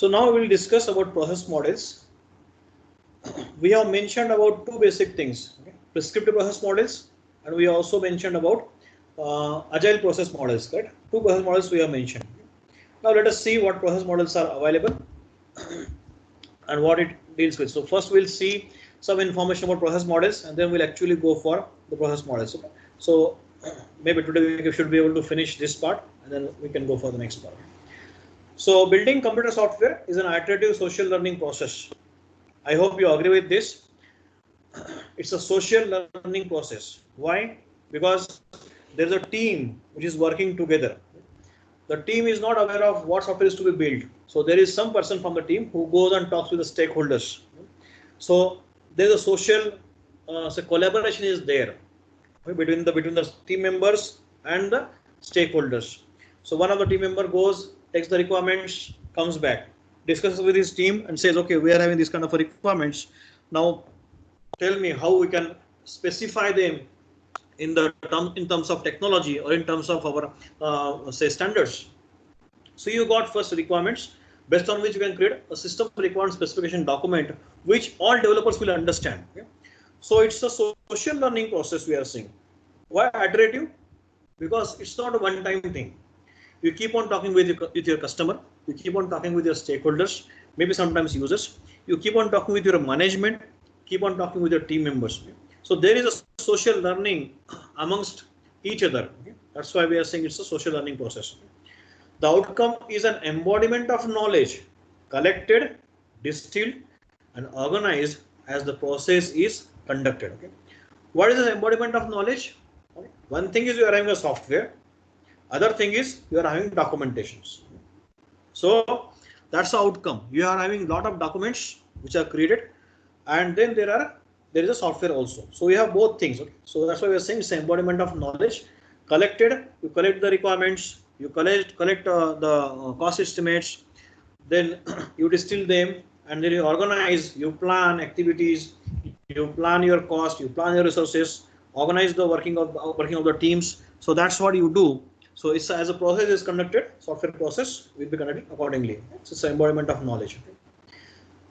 So now we will discuss about process models. We have mentioned about two basic things, okay? Prescriptive process models, and we also mentioned about agile process models, right? Two process models we have mentioned. Now let us see what process models are available and what it deals with. So first we'll see some information about process models, and then we'll actually go for the process models. Okay? So maybe today we should be able to finish this part, and then we can go for the next part. So building computer software is an iterative social learning process. I hope you agree with this. It's a social learning process. Why? Because there is a team which is working together. The team is not aware of what software is to be built. So there is some person from the team who goes and talks with the stakeholders. So there is a social so collaboration is there between the team members and the stakeholders. So one of the team member goes, takes the requirements, comes back, discusses with his team and says, okay, we are having this kind of requirements. Now tell me how we can specify them in terms of technology or in terms of our say standards. So you got first requirements based on which you can create a system requirement specification document which all developers will understand. Okay? So it's a social learning process we are seeing. Why iterative? Because it's not a one-time thing. You keep on talking with your customer, you keep on talking with your stakeholders, maybe sometimes users, you keep on talking with your management, keep on talking with your team members. So there is a social learning amongst each other. That's why we are saying it's a social learning process. The outcome is an embodiment of knowledge collected, distilled, and organized as the process is conducted. Okay? What is the embodiment of knowledge? One thing is you are having a software. Other thing is you are having documentations. So that's the outcome. You are having a lot of documents which are created, and then there is a software also. So we have both things. Okay? So that's why we are saying it's an embodiment of knowledge collected. You collect the requirements. You collect the cost estimates, then you distill them, and then you organize, you plan activities, you plan your cost, you plan your resources, organize the working of the teams. So that's what you do. So it's as a process is conducted, software process will be conducted accordingly. So it's an embodiment of knowledge.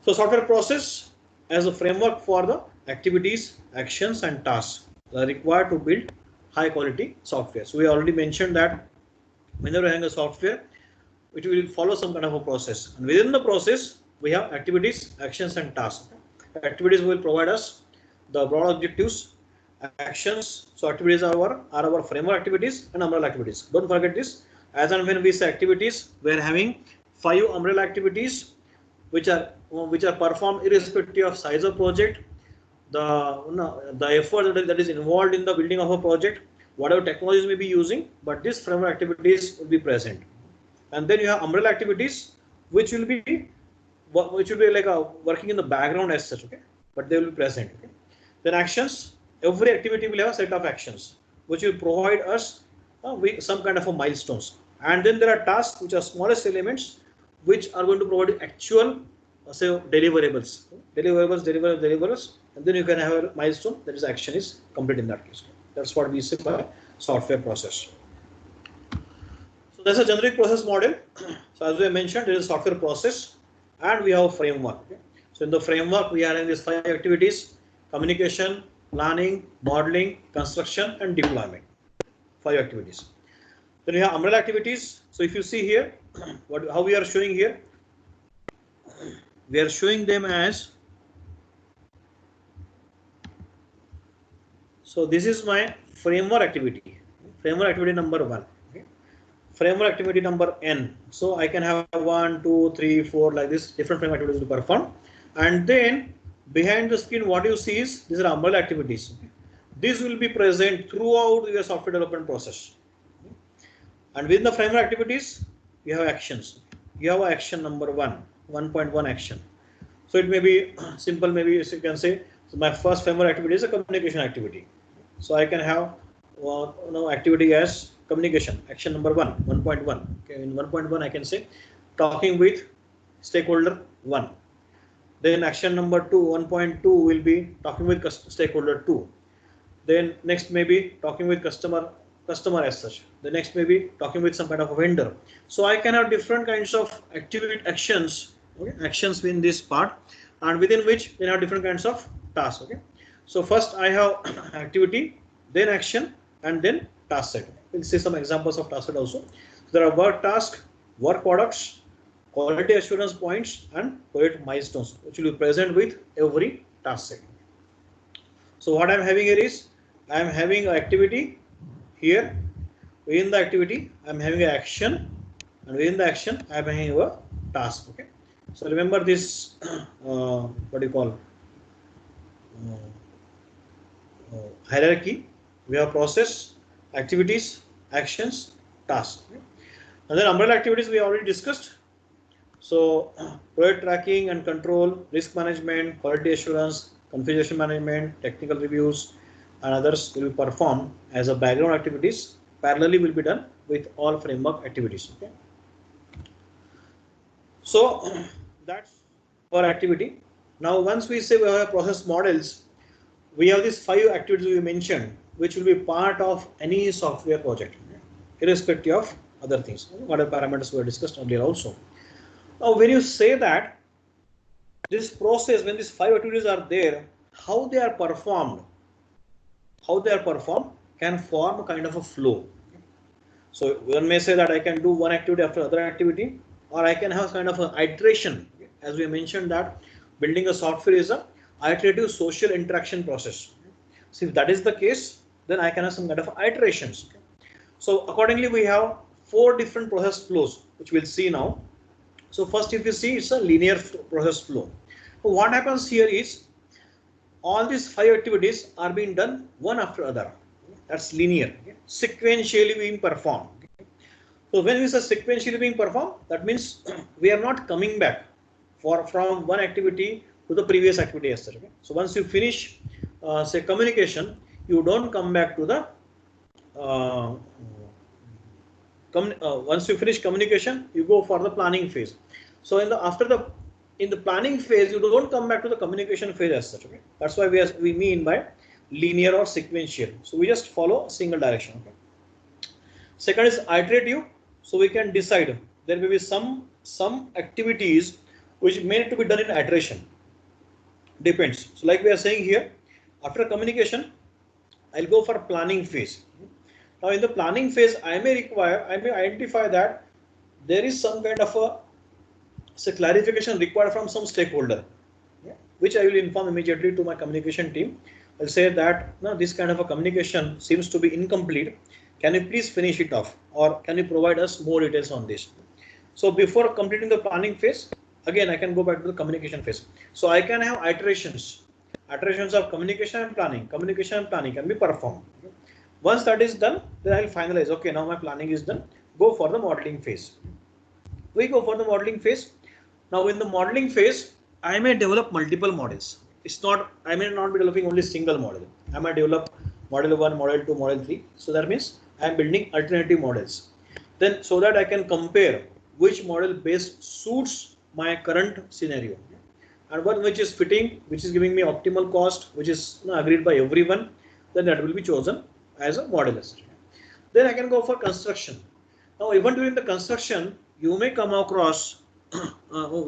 So software process as a framework for the activities, actions, and tasks that are required to build high quality software. So we already mentioned that whenever having a software, it will follow some kind of a process, and within the process we have activities, actions, and tasks. Activities will provide us the broad objectives. Actions, so activities are our framework activities and umbrella activities. Don't forget this. As and when we say activities, we are having 5 umbrella activities which are performed irrespective of size of project, the effort that is involved in the building of a project, whatever technologies may be using, but these framework activities will be present. And then you have umbrella activities which will be like working in the background as such, okay, but they will be present. Okay? Then actions, every activity will have a set of actions which will provide us with some kind of a milestones. And then there are tasks which are smallest elements which are going to provide actual say deliverables, and then you can have a milestone, that is action is complete in that case. That's what we say by software process. So that's a generic process model. So as we mentioned, there is a software process and we have a framework. Okay? So in the framework, we are in these 5 activities: communication, planning, modeling, construction, and deployment. 5 activities. Then we have umbrella activities. So if you see here, how we are showing here, we are showing them as, so this is my framework activity number 1. Okay? Framework activity number n. So I can have 1, 2, 3, 4 like this, different framework activities to perform. And then behind the screen, what you see is these are umbrella activities. Okay? These will be present throughout your software development process. Okay? And within the framework activities, you have actions. You have action number 1, 1.1 action. So it may be simple, maybe you can say, so my first framework activity is a communication activity. So I can have activity as communication, action number 1, 1.1. Okay, in 1.1 I can say talking with stakeholder 1. Then action number 2, 1.2 will be talking with stakeholder 2. Then next may be talking with customer as such. The next may be talking with some kind of a vendor. So I can have different kinds of actions Okay, actions in this part, and within which we have different kinds of tasks. Okay, so first I have activity, then action, and then task set. We'll see some examples of task set also. So there are work task, work products, quality assurance points, and project milestones, which will be present with every task set. So what I'm having here is I'm having an activity here. Within the activity, I'm having an action, and within the action, I'm having a task. Okay. So remember this. What do you call hierarchy? We have process, activities, actions, tasks. Okay. And then umbrella activities we already discussed. So project tracking and control, risk management, quality assurance, configuration management, technical reviews, and others will be performed as a background activities. Parallelly will be done with all framework activities. Okay. So that's our activity. Now once we say we have process models, we have these 5 activities we mentioned, which will be part of any software project, irrespective of other things, what are parameters we have discussed earlier also. Now when you say that this process, when these 5 activities are there, how they are performed can form a kind of a flow. So one may say that I can do one activity after other activity, or I can have kind of an iteration. As we mentioned that building a software is a iterative social interaction process. So if that is the case, then I can have some kind of iterations. So accordingly, we have 4 different process flows, which we'll see now. So first, if you see, it's a linear process flow. So what happens here is all these 5 activities are being done one after other. That's linear, sequentially being performed. So when we say sequentially being performed, that means we are not coming back from one activity to the previous activity as such. Okay? So once you finish, say communication, you don't come back to the once you finish communication, you go for the planning phase. So in the planning phase, you don't come back to the communication phase as such. Okay? That's why we mean by linear or sequential. So we just follow a single direction. Okay? Second is iterative. So we can decide there may be some activities which may need to be done in iteration. Depends. So like we are saying here, after communication, I'll go for planning phase. Now in the planning phase, I may identify that there is some kind of a clarification required from some stakeholder, which I will inform immediately to my communication team. I'll say that no, this kind of a communication seems to be incomplete. Can you please finish it off, or can you provide us more details on this? So before completing the planning phase, again I can go back to the communication phase. So I can have iterations of communication and planning. Communication and planning can be performed. Once that is done, then I'll finalize. Okay, now my planning is done. Go for the modeling phase. We go for the modeling phase. Now in the modeling phase, I may develop multiple models. I may not be developing only single model. I might develop model 1, model 2, model 3. So that means I am building alternative models. Then so that I can compare which model best suits my current scenario. And one which is fitting, which is giving me optimal cost, which is agreed by everyone, then that will be chosen as a model. Then I can go for construction. Now even during the construction, you may come across,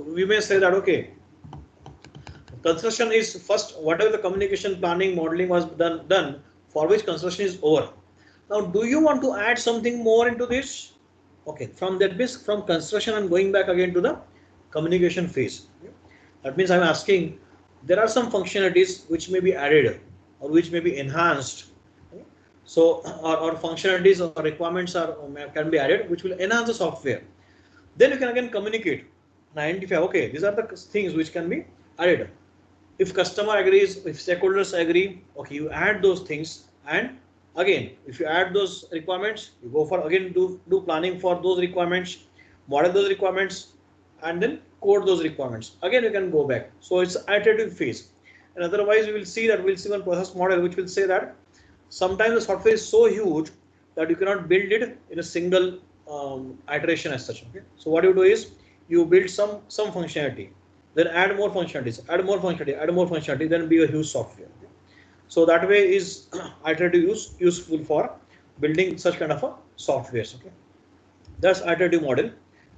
we may say that okay, construction is first, whatever the communication planning modeling was done for which construction is over. Now do you want to add something more into this? Okay, from construction I'm going back again to the communication phase. That means I'm asking, there are some functionalities which may be added or which may be enhanced. So or functionalities or requirements can be added which will enhance the software. Then you can again communicate and identify, okay, these are the things which can be added. If customer agrees, if stakeholders agree, okay, you add those things, and again, if you add those requirements, you go for again do planning for those requirements, model those requirements, and then code those requirements. Again, you can go back. So it's iterative phase. And otherwise, we'll see one process model which will say that sometimes the software is so huge that you cannot build it in a single iteration as such. Okay? So what you do is you build some functionality, then add more functionalities, add more functionality, then be a huge software. Okay? So that way is iterative useful for building such kind of a softwares. Okay? That's iterative model.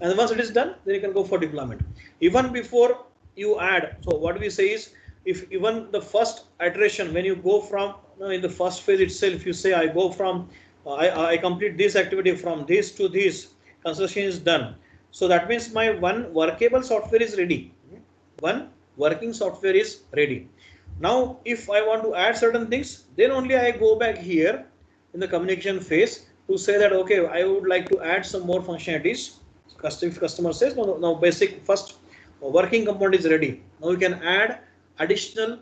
and once it is done, then you can go for deployment. Even before you add, so what we say is, if even the first iteration, when you go from, in the first phase itself, you say I go from I complete this activity from this to this, construction is done. So that means my one workable software is ready. One working software is ready. Now, if I want to add certain things, then only I go back here in the communication phase to say that, okay, I would like to add some more functionalities. If customer says, no, no, basic first working component is ready. Now you can add additional,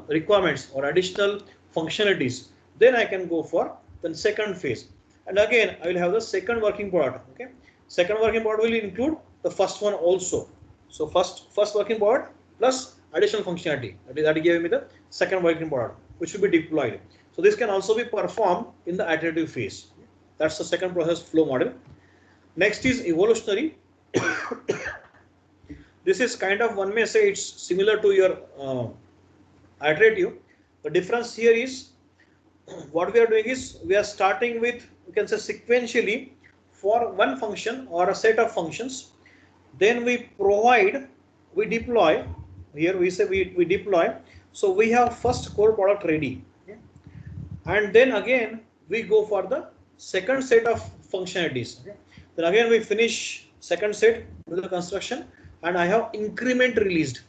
requirements or additional functionalities. Then I can go for the second phase. And again, I will have the second working product. Okay, second working product will include the first one also. So first working product plus additional functionality, that gave me the second working product, which will be deployed. So this can also be performed in the iterative phase. That's the second process flow model. Next is evolutionary. This is kind of, one may say it's similar to your iterative. The difference here is, what we are doing is we are starting with, you can say, sequentially for one function or a set of functions. Then we deploy. Here we say we deploy. So we have first core product ready. Okay? And then again we go for the second set of functionalities. Okay? Then again we finish second set with the construction, and I have increment released.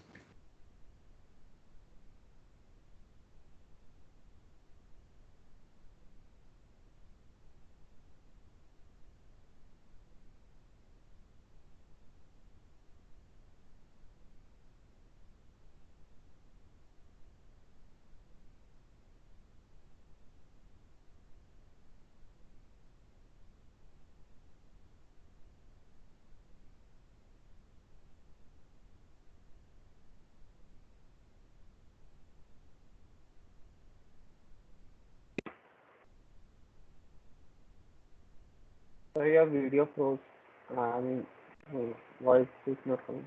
So your video froze. I mean, voice is not coming.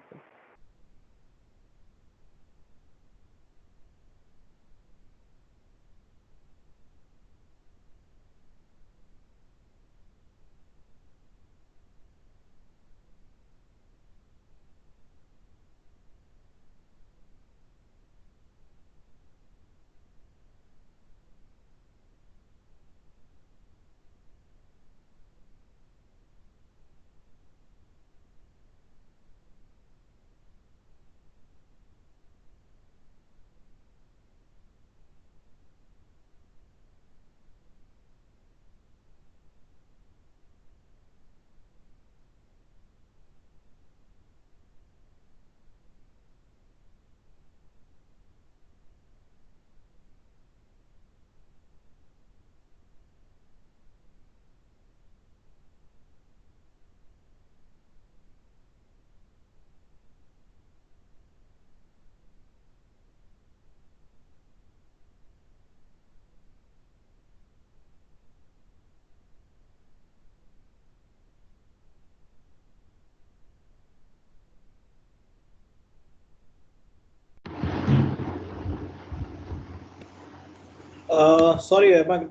Sorry, my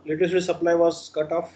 electricity supply was cut off.